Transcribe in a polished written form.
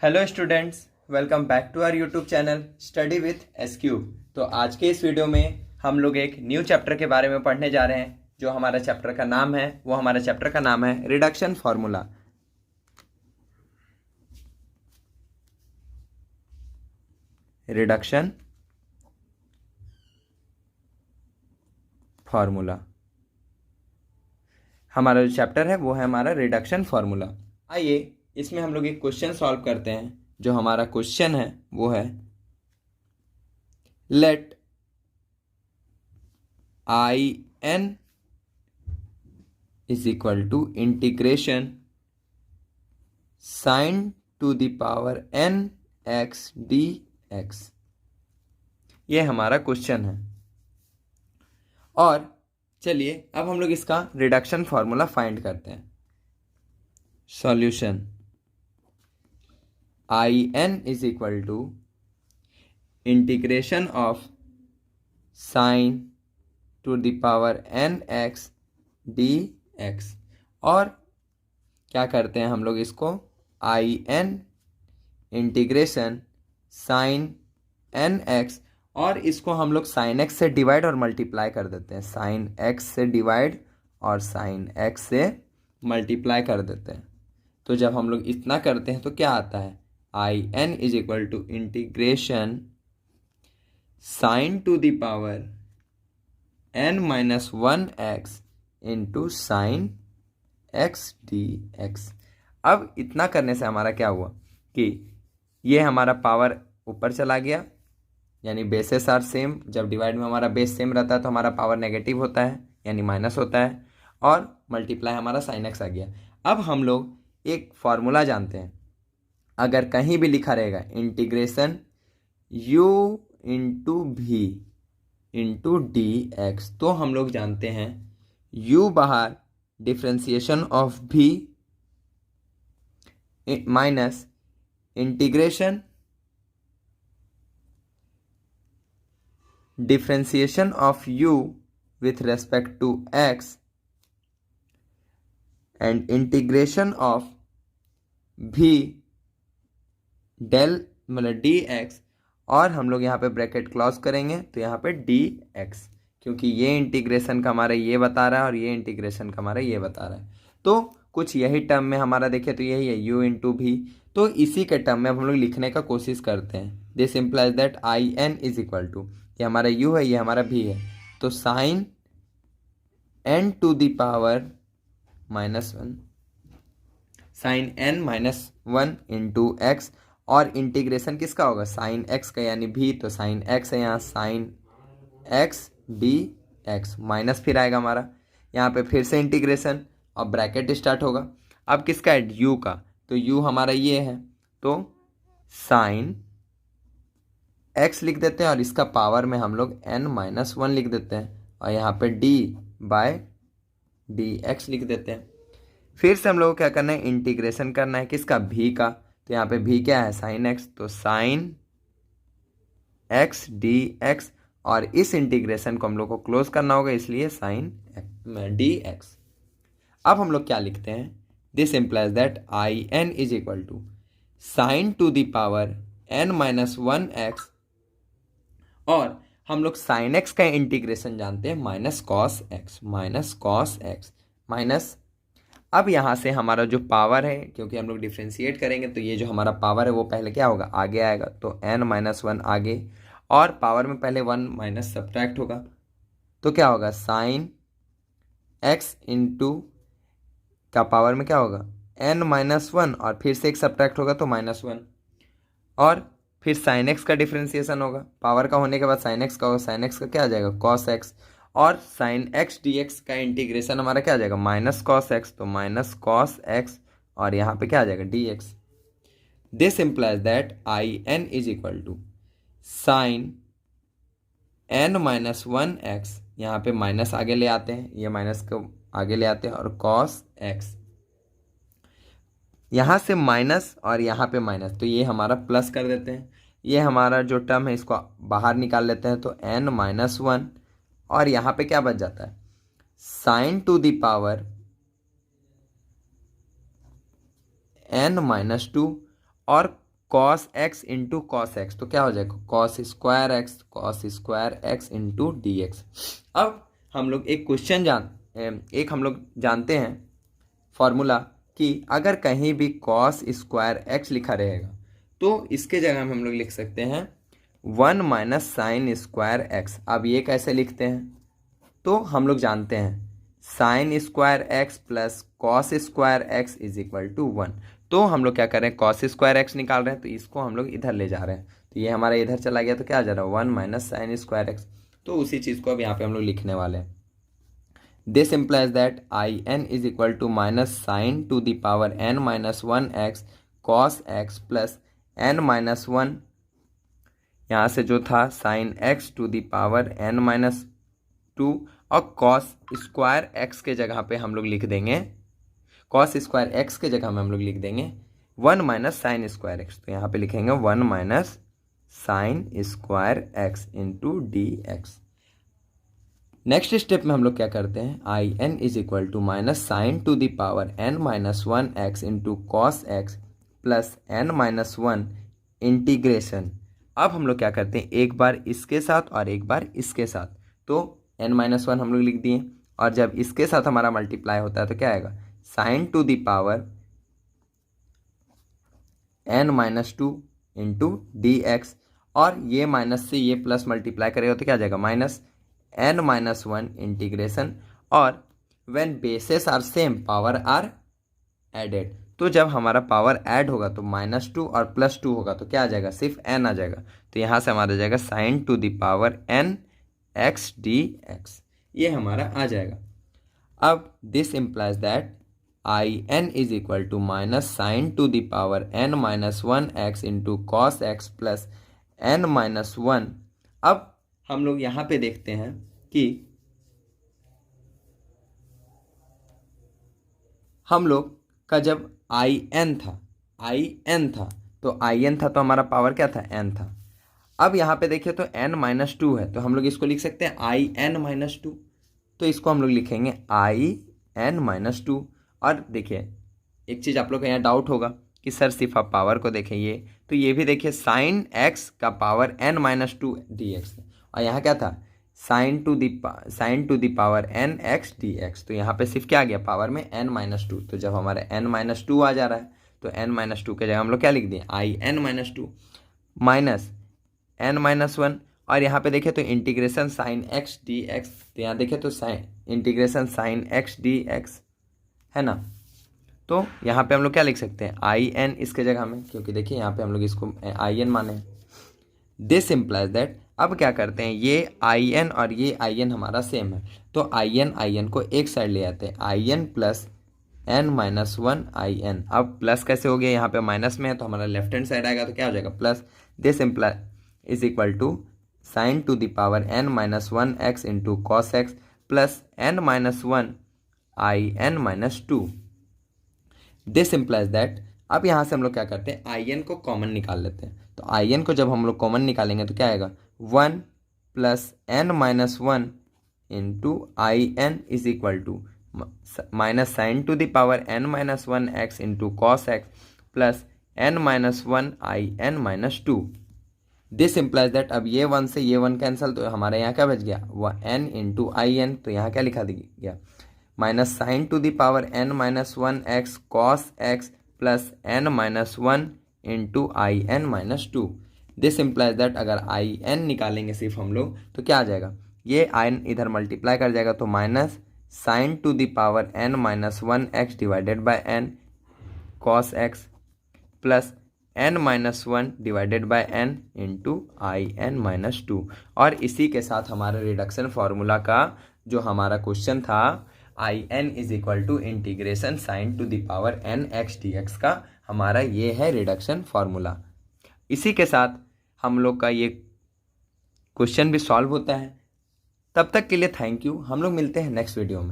Hello students, welcome back to our YouTube channel study with SQ. तो आज के इस वीडियो में हम लोग एक न्यू चैप्टर के बारे में पढ़ने जा रहे हैं। जो हमारा चैप्टर का नाम है रिडक्शन फार्मूला। रिडक्शन फार्मूला हमारा जो चैप्टर है वो है हमारा रिडक्शन फार्मूला। आइए इसमें हम लोग एक क्वेश्चन सॉल्व करते हैं। जो हमारा क्वेश्चन है वो है let I n is equal to integration sine to the power n x d x. ये हमारा क्वेश्चन है। और चलिए अब हम लोग इसका रिडक्शन फार्मूला फाइंड करते हैं। Solution I n is equal to integration of sine to the power n x d x. और क्या करते हैं हम लोग इसको I n integration sine n x, और इसको हम लोग साइन एक्स से डिवाइड और मल्टीप्लाई कर देते हैं। साइन एक्स से डिवाइड और साइन एक्स से मल्टीप्लाई कर देते हैं। तो जब हम लोग इतना करते हैं तो क्या आता है, I n is equal to integration sine to the power n minus one x into sine x d x. अब इतना करने से हमारा क्या हुआ कि ये हमारा पावर ऊपर चला गया, यानी बेसेस आर सेम। जब डिवाइड में हमारा बेस सेम रहता है तो हमारा पावर नेगेटिव होता है, यानी माइनस होता है, और मल्टीप्लाई हमारा साइन एक्स आ गया। अब हम लोग एक फॉर्मूला जानते हैं। अगर कहीं भी लिखा रहेगा इंटीग्रेशन u इंटू भी इंटू डी एक्स, तो हम लोग जानते हैं u बाहर डिफ्रेंसिएशन ऑफ भी minus integration differentiation of u with respect to x and integration of v del मतलब dx। और हम लोग यहाँ पे ब्रैकेट क्लोज करेंगे तो यहाँ पे dx, क्योंकि ये इंटीग्रेशन का हमारा ये बता रहा है और ये इंटीग्रेशन का हमारा ये बता रहा है। तो कुछ यही टर्म में हमारा देखें तो यही है u इंटू भी। तो इसी के टर्म में हम लोग लिखने का कोशिश करते हैं। This implies that I n is equal to, ये हमारा u है, ये हमारा भी है, तो sine n to the power minus one, sine n minus one into x. और इंटीग्रेशन किसका होगा, साइन x का, यानी भी, तो साइन x है यहाँ, sine x d x minus फिर आएगा हमारा यहाँ पे फिर से इंटीग्रेशन और ब्रैकेट स्टार्ट होगा। अब किसका है, u का, तो u हमारा ये है, तो साइन x लिख देते हैं और इसका पावर में हम लोग n माइनस वन लिख देते हैं, और यहाँ पे d बाय डी एक्स लिख देते हैं। फिर से हम लोग को क्या करना है, इंटीग्रेशन करना है किसका, v का। तो यहाँ पे v क्या है, साइन x, तो साइन x डी एक्स, और इस इंटीग्रेशन को हम लोग को क्लोज करना होगा, इसलिए साइन डी एक्स। अब हम लोग क्या लिखते हैं, this implies that I n is equal to sine to the power n minus one x, और हम लोग साइन एक्स का इंटीग्रेशन जानते हैं minus cos x, minus cos x minus. अब यहाँ से हमारा जो पावर है, क्योंकि हम लोग डिफ्रेंशिएट करेंगे तो ये जो हमारा पावर है वो पहले क्या होगा, आगे आएगा, तो n माइनस वन आगे, और पावर में पहले वन माइनस सब्ट्रैक्ट होगा, तो क्या होगा, साइन एक्स इंटू का पावर में क्या होगा, n माइनस वन, और फिर से एक सब्ट्रैक्ट होगा तो माइनस वन, और फिर साइन एक्स का डिफ्रेंसिएशन होगा, पावर का होने के बाद साइन एक्स का होगा, साइन एक्स का क्या आ जाएगा, कॉस एक्स, और साइन एक्स डी एक्स का इंटीग्रेशन हमारा क्या आ जाएगा, माइनस कॉस एक्स, तो माइनस कॉस एक्स, और यहाँ पे क्या आ जाएगा, d x. This implies that I n is equal to sine n minus one x, यहाँ पे माइनस आगे ले आते हैं, ये माइनस को आगे ले आते हैं, और कॉस एक्स, यहाँ से माइनस और यहाँ पे माइनस, तो ये हमारा प्लस कर देते हैं। ये हमारा जो टर्म है इसको बाहर निकाल लेते हैं, तो n माइनस वन, और यहाँ पे क्या बच जाता है, sine to the power n minus two, और cos x into cos x, तो क्या हो जाएगा cos square x into d x. अब हम लोग एक हम लोग जानते हैं फॉर्मूला कि अगर कहीं भी कॉस स्क्वायर एक्स लिखा रहेगा तो इसके जगह में हम लोग लिख सकते हैं 1 माइनस साइन स्क्वायर एक्स। अब ये कैसे लिखते हैं, तो हम लोग जानते हैं sine square x plus cos square x is equal to 1। तो हम लोग क्या कर रहे हैं, कॉस स्क्वायर एक्स निकाल रहे हैं, तो इसको हम लोग इधर ले जा रहे हैं, तो ये हमारा इधर चला गया, तो क्या आ जा रहा है 1 माइनस साइन स्क्वायर एक्स। तो उसी चीज़ को अब यहाँ पे हम लोग लिखने वाले हैं। This implies that I n is equal to minus sine to the power n minus 1 x cos x plus n minus 1, यहाँ से जो था sine x to the power n minus 2, और कॉस स्क्वायर एक्स के जगह पे हम लोग लिख देंगे, कॉस स्क्वायर एक्स के जगह में हम लोग लिख देंगे 1 माइनस साइन स्क्वायर एक्स। तो यहाँ पे लिखेंगे 1 minus sine square x into d x. Next step में हम लोग क्या करते हैं, I n is equal to minus sine to the power n minus 1 x into cos x plus n minus 1 integration. अब हम लोग क्या करते हैं, एक बार इसके साथ और एक बार इसके साथ, तो n माइनस 1 हम लोग लिख दिए, और जब इसके साथ हमारा मल्टीप्लाई होता है तो क्या आएगा sign to the power n minus 2 into d x, और ये माइनस से ये प्लस मल्टीप्लाई करेगा तो क्या आ जाएगा माइनस n माइनस 1 इंटीग्रेशन। और when bases are same power are added, तो जब हमारा पावर ऐड होगा तो -2 और +2 होगा तो क्या आ जाएगा, सिर्फ n आ जाएगा, तो यहाँ से हमारा जाएगा sine to the power n x d x, ये हमारा आ जाएगा। अब this implies that I n is equal to minus sine to the power n minus 1 x into cos x plus n minus 1। अब हम लोग यहाँ पे देखते हैं कि हम लोग का जब आई एन था तो हमारा पावर क्या था, n था। अब यहाँ पे देखिए तो n माइनस 2 है, तो हम लोग इसको लिख सकते हैं आई एन माइनस 2, तो इसको हम लोग लिखेंगे आई एन माइनस 2। और देखिए एक चीज़ आप लोग का यहाँ डाउट होगा कि सर सिर्फ आप पावर को देखें, तो ये भी देखिए साइन एक्स का power n minus 2 d x, और यहाँ क्या था sine to the power n x d x, तो यहाँ पे सिर्फ क्या आ गया पावर में n माइनस 2। तो जब हमारे n माइनस 2 आ जा रहा है तो n माइनस 2 के जगह हम लोग क्या लिख दिए I n minus 2 minus n minus 1, और यहाँ पे देखें तो integration sine x d x, तो यहाँ देखें तो integration sine x d x है ना, तो यहाँ पे हम लोग क्या लिख सकते हैं आई एन इसके जगह में, क्योंकि देखिए यहाँ पे हम लोग इसको आई एन माने। दिस इम्प्लाइज दैट, अब क्या करते हैं, ये आई एन और ये आई एन हमारा सेम है, तो आई एन को एक साइड ले आते हैं, I n plus n minus 1 I n. अब प्लस कैसे हो गया, यहाँ पे माइनस में है तो हमारा लेफ्ट हैंड साइड आएगा, तो क्या हो जाएगा plus, this implies is equal to sine to the power n minus 1 x into cos x plus n minus 1 I n minus 2। This implies that, अब यहाँ से हम लोग क्या करते हैं आई एन को कॉमन निकाल लेते हैं, तो आई एन को जब हम लोग कॉमन निकालेंगे तो क्या आएगा 1 plus n minus 1 into I n is equal to minus sine to the power n minus 1 x into cos x plus n minus 1 I n minus 2। This implies that, अब ये 1 से ये 1 कैंसिल, तो हमारे यहाँ क्या बच गया वह n इंटू आई एन, तो यहाँ क्या लिखा गया minus sine to the power n minus 1 x cos x plus n minus 1 into I n minus 2। This implies that, अगर आई एन निकालेंगे सिर्फ हम लोग तो क्या आ जाएगा, ये आई एन इधर मल्टीप्लाई कर जाएगा, तो minus sine to the power n minus 1 x divided by n cos x plus n minus 1 divided by n into I n minus 2। और इसी के साथ हमारा रिडक्शन फार्मूला का जो हमारा क्वेश्चन था I n is equal to integration sine to the power n x d x का हमारा ये है रिडक्शन फार्मूला। इसी के साथ हम लोग का ये क्वेश्चन भी सॉल्व होता है। तब तक के लिए थैंक यू, हम लोग मिलते हैं नेक्स्ट वीडियो में।